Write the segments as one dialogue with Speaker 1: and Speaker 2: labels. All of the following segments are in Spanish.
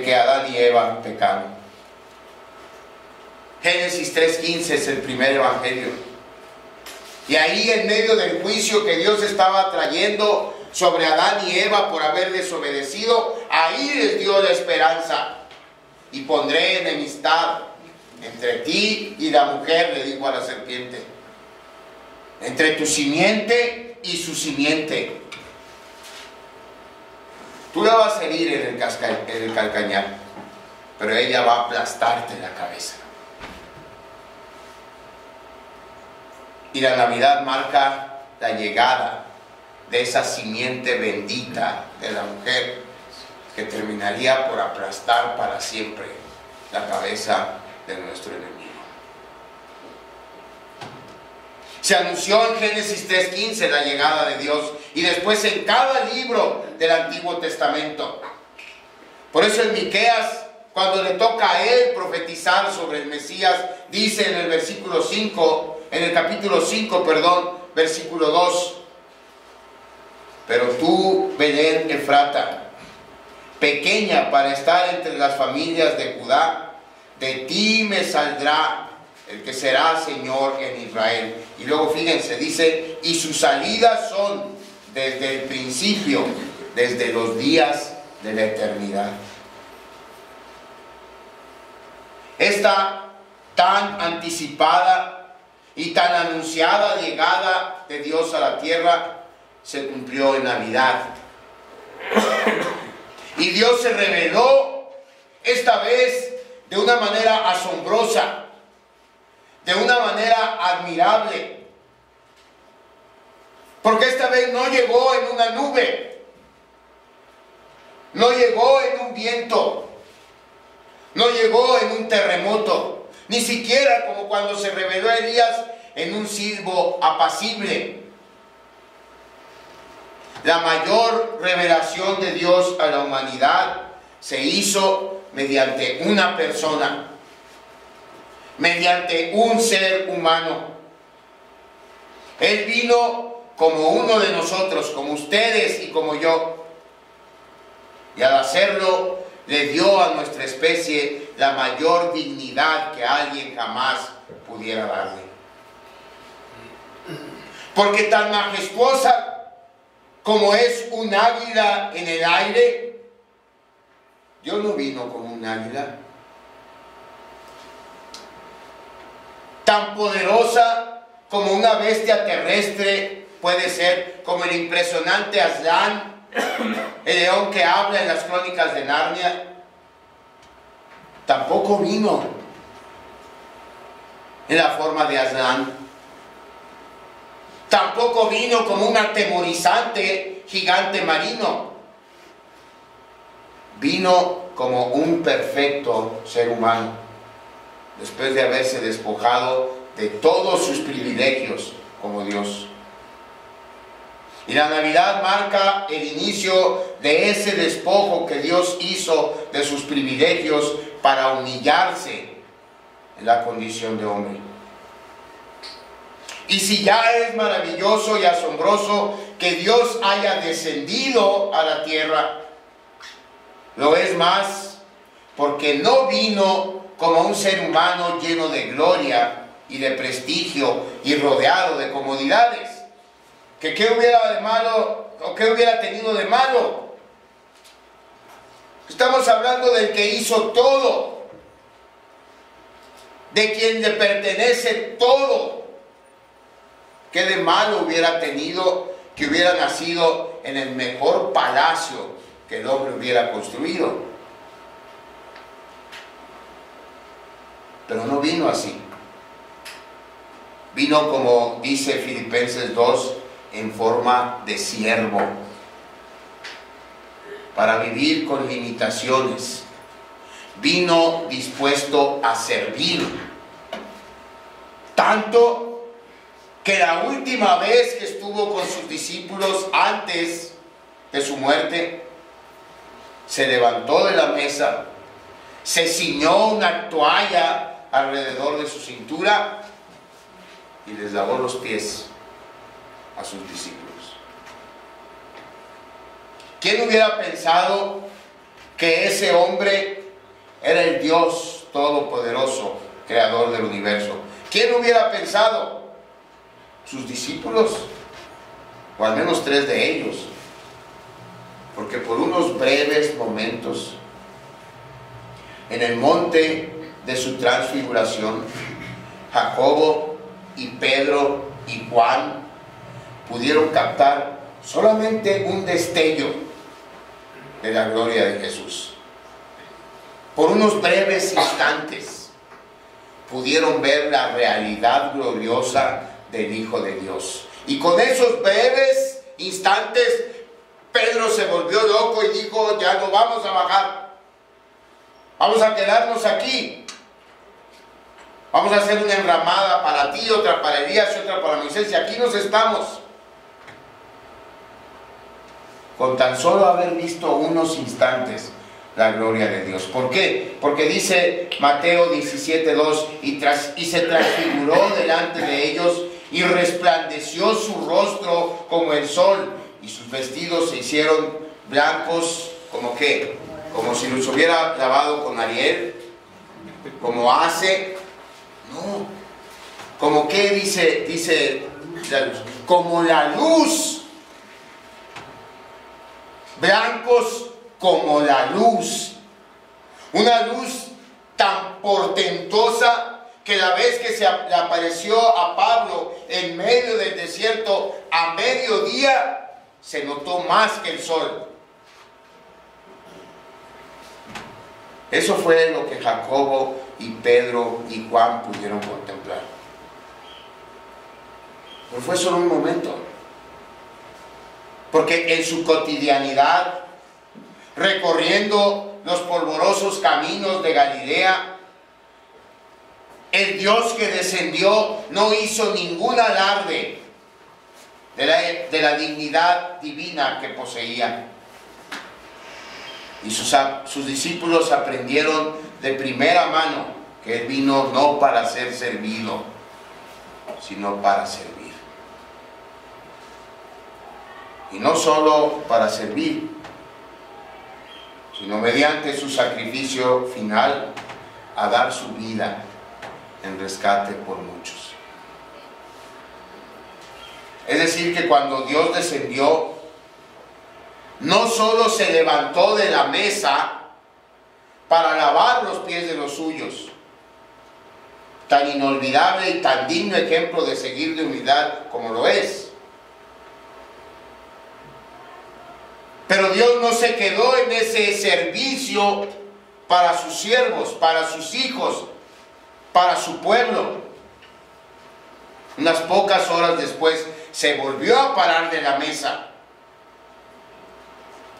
Speaker 1: que Adán y Eva pecaron. Génesis 3:15 es el primer evangelio. Y ahí, en medio del juicio que Dios estaba trayendo sobre Adán y Eva por haber desobedecido, ahí les dio la esperanza. Y pondré enemistad entre ti y la mujer, le dijo a la serpiente, entre tu simiente y su simiente. Tú la vas a herir en el calcañar, pero ella va a aplastarte la cabeza. Y la Navidad marca la llegada de esa simiente bendita de la mujer, que terminaría por aplastar para siempre la cabeza de nuestro enemigo. Se anunció en Génesis 3:15 la llegada de Dios, y después en cada libro del Antiguo Testamento. Por eso en Miqueas, cuando le toca a él profetizar sobre el Mesías, dice en el versículo 5, en el capítulo 5, versículo 2: pero tú, Belén Efrata, pequeña para estar entre las familias de Judá, de ti me saldrá el que será Señor en Israel. Y luego fíjense, dice, y sus salidas son desde el principio, desde los días de la eternidad. Esta tan anticipada y tan anunciada llegada de Dios a la tierra se cumplió en Navidad. Y Dios se reveló esta vez de una manera asombrosa, de una manera admirable, porque esta vez no llegó en una nube, no llegó en un viento, no llegó en un terremoto, ni siquiera como cuando se reveló a Elías en un silbo apacible. La mayor revelación de Dios a la humanidad se hizo mediante una persona, mediante un ser humano. Él vino como uno de nosotros, como ustedes y como yo. Y al hacerlo, le dio a nuestra especie la mayor dignidad que alguien jamás pudiera darle. Porque tan majestuosa como es un águila en el aire, Dios no vino como un águila. Tan poderosa como una bestia terrestre puede ser, como el impresionante Aslan, el león que habla en las crónicas de Narnia, tampoco vino en la forma de Aslan. Tampoco vino como un atemorizante gigante marino. Vino como un perfecto ser humano, después de haberse despojado de todos sus privilegios como Dios. Y la Navidad marca el inicio de ese despojo que Dios hizo de sus privilegios para humillarse en la condición de hombre. Y si ya es maravilloso y asombroso que Dios haya descendido a la tierra, lo es más porque no vino como un ser humano lleno de gloria y de prestigio y rodeado de comodidades. ¿Que qué hubiera de malo o qué hubiera tenido de malo? Estamos hablando del que hizo todo, de quien le pertenece todo. ¿Qué de malo hubiera tenido que hubiera nacido en el mejor palacio que el hombre hubiera construido? Pero no vino así. Vino, como dice Filipenses 2, en forma de siervo, para vivir con limitaciones. Vino dispuesto a servir, tanto que la última vez que estuvo con sus discípulos antes de su muerte, se levantó de la mesa, se ciñó una toalla alrededor de su cintura y les lavó los pies a sus discípulos. ¿Quién hubiera pensado que ese hombre era el Dios Todopoderoso, creador del universo. ¿Quién hubiera pensado? Sus discípulos, o al menos 3 de ellos, porque por unos breves momentos, en el monte de su transfiguración, Jacobo y Pedro y Juan pudieron captar solamente un destello de la gloria de Jesús. Por unos breves instantes pudieron ver la realidad gloriosa del Hijo de Dios. Y con esos breves instantes, Pedro se volvió loco y dijo: ya no vamos a bajar, vamos a quedarnos aquí. Vamos a hacer una enramada para ti, otra para Elías y otra para Moisés, y aquí nos estamos. Con tan solo haber visto unos instantes la gloria de Dios. ¿Por qué? Porque dice Mateo 17:2, y se transfiguró delante de ellos, y resplandeció su rostro como el sol, y sus vestidos se hicieron blancos, ¿como qué? Como si los hubiera lavado con Ariel, como hace, no, como que dice como la luz, blancos como la luz, una luz tan portentosa que la vez que se le apareció a Pablo en medio del desierto a mediodía, se notó más que el sol. Eso fue lo que Jacobo y Pedro y Juan pudieron contemplar. Pero fue solo un momento. Porque en su cotidianidad, recorriendo los polvorosos caminos de Galilea, el Dios que descendió no hizo ningún alarde de la dignidad divina que poseía. Y sus discípulos aprendieron de primera mano que Él vino no para ser servido, sino para servir. Y no solo para servir, sino mediante su sacrificio final a dar su vida en rescate por muchos. Es decir, que cuando Dios descendió, no solo se levantó de la mesa para lavar los pies de los suyos, tan inolvidable y tan digno ejemplo de seguir de humildad como lo es. Pero Dios no se quedó en ese servicio para sus siervos, para sus hijos, para su pueblo. Unas pocas horas después se volvió a parar de la mesa.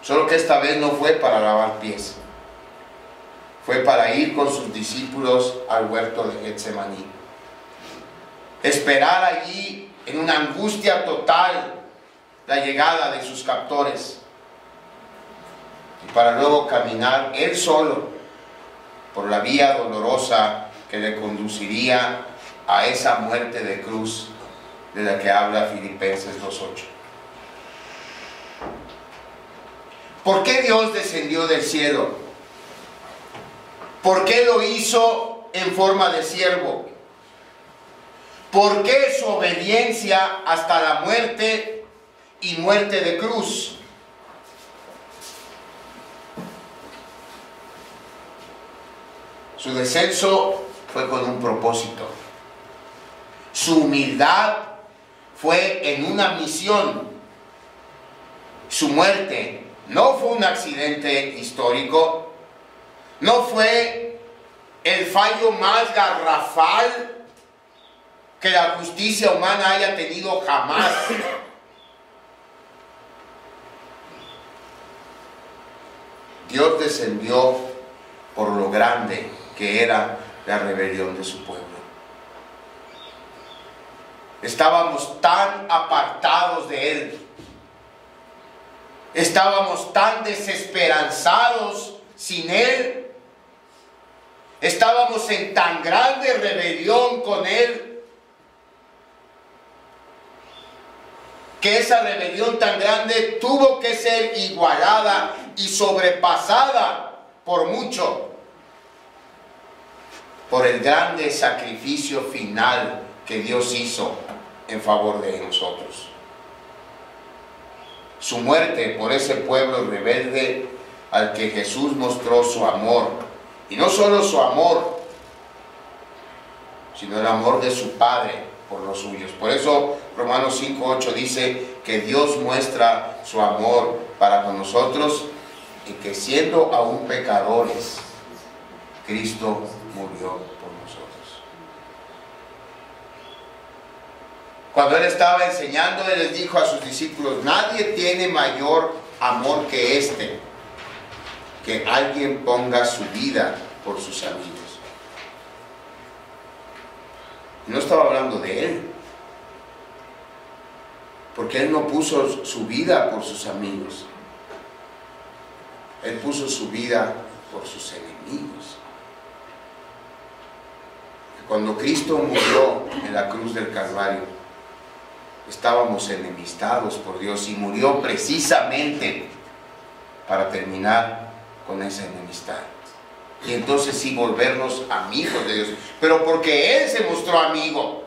Speaker 1: Solo que esta vez no fue para lavar pies. Fue para ir con sus discípulos al huerto de Getsemaní. Esperar allí en una angustia total la llegada de sus captores. Y para luego caminar él solo por la vía dolorosa que le conduciría a esa muerte de cruz de la que habla Filipenses 2:8. ¿Por qué Dios descendió del cielo? ¿Por qué lo hizo en forma de siervo? ¿Por qué su obediencia hasta la muerte y muerte de cruz? Su descenso fue con un propósito. Su humildad fue en una misión. Su muerte no fue un accidente histórico, no fue el fallo más garrafal que la justicia humana haya tenido jamás. Dios descendió por lo grande que era la rebelión de su pueblo. Estábamos tan apartados de Él. Estábamos tan desesperanzados sin Él. Estábamos en tan grande rebelión con Él, que esa rebelión tan grande tuvo que ser igualada y sobrepasada por mucho por el grande sacrificio final que Dios hizo en favor de nosotros. Su muerte por ese pueblo rebelde al que Jesús mostró su amor. Y no solo su amor, sino el amor de su Padre por los suyos. Por eso Romanos 5:8 dice que Dios muestra su amor para con nosotros y que siendo aún pecadores, Cristo murió por nosotros. Cuando Él estaba enseñando, Él les dijo a sus discípulos: nadie tiene mayor amor que este, que alguien ponga su vida por sus amigos. Y no estaba hablando de Él, porque Él no puso su vida por sus amigos. Él puso su vida por sus enemigos. Cuando Cristo murió en la cruz del Calvario, estábamos enemistados por Dios, y murió precisamente para terminar con esa enemistad. Y entonces sí volvernos amigos de Dios. Pero porque Él se mostró amigo.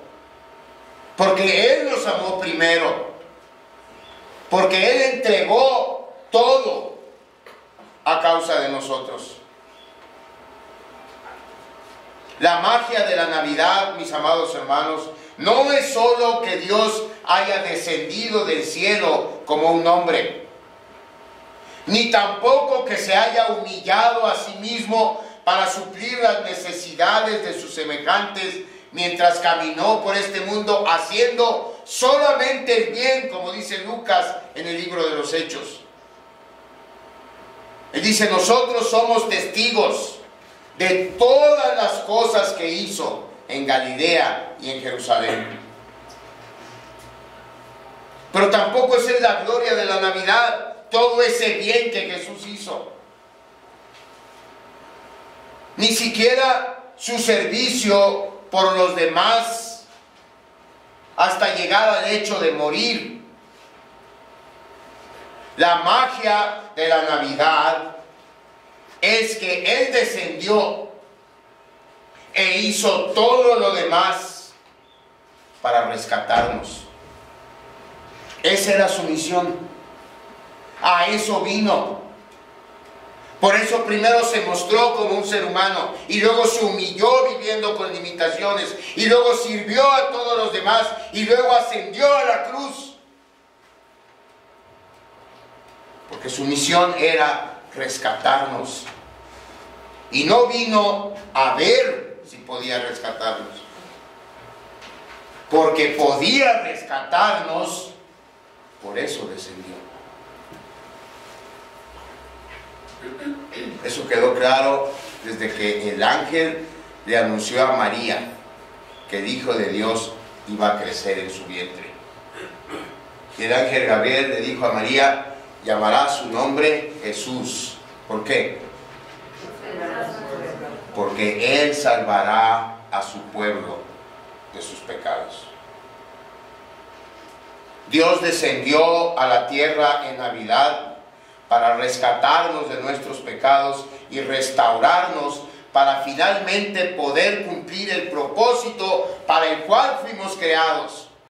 Speaker 1: Porque Él nos amó primero. Porque Él entregó todo a causa de nosotros. La magia de la Navidad, mis amados hermanos, no es solo que Dios haya descendido del cielo como un hombre, ni tampoco que se haya humillado a sí mismo para suplir las necesidades de sus semejantes mientras caminó por este mundo haciendo solamente el bien, como dice Lucas en el libro de los Hechos. Él dice: nosotros somos testigos de todas las cosas que hizo en Galilea y en Jerusalén. Pero tampoco esa es la gloria de la Navidad, todo ese bien que Jesús hizo. Ni siquiera su servicio por los demás hasta llegar al hecho de morir. La magia de la Navidad es que Él descendió e hizo todo lo demás para rescatarnos. Esa era su misión. A eso vino. Por eso primero se mostró como un ser humano, y luego se humilló viviendo con limitaciones, y luego sirvió a todos los demás, y luego ascendió a la cruz. Porque su misión era rescatarnos. Y no vino a ver si podía rescatarnos. Porque podía rescatarnos, por eso descendió. Eso quedó claro desde que el ángel le anunció a María que el Hijo de Dios iba a crecer en su vientre. Y el ángel Gabriel le dijo a María: llamará su nombre Jesús. ¿Por qué? Porque Él salvará a su pueblo de sus pecados. Dios descendió a la tierra en Navidad para rescatarnos de nuestros pecados y restaurarnos para finalmente poder cumplir el propósito para el cual fuimos creados.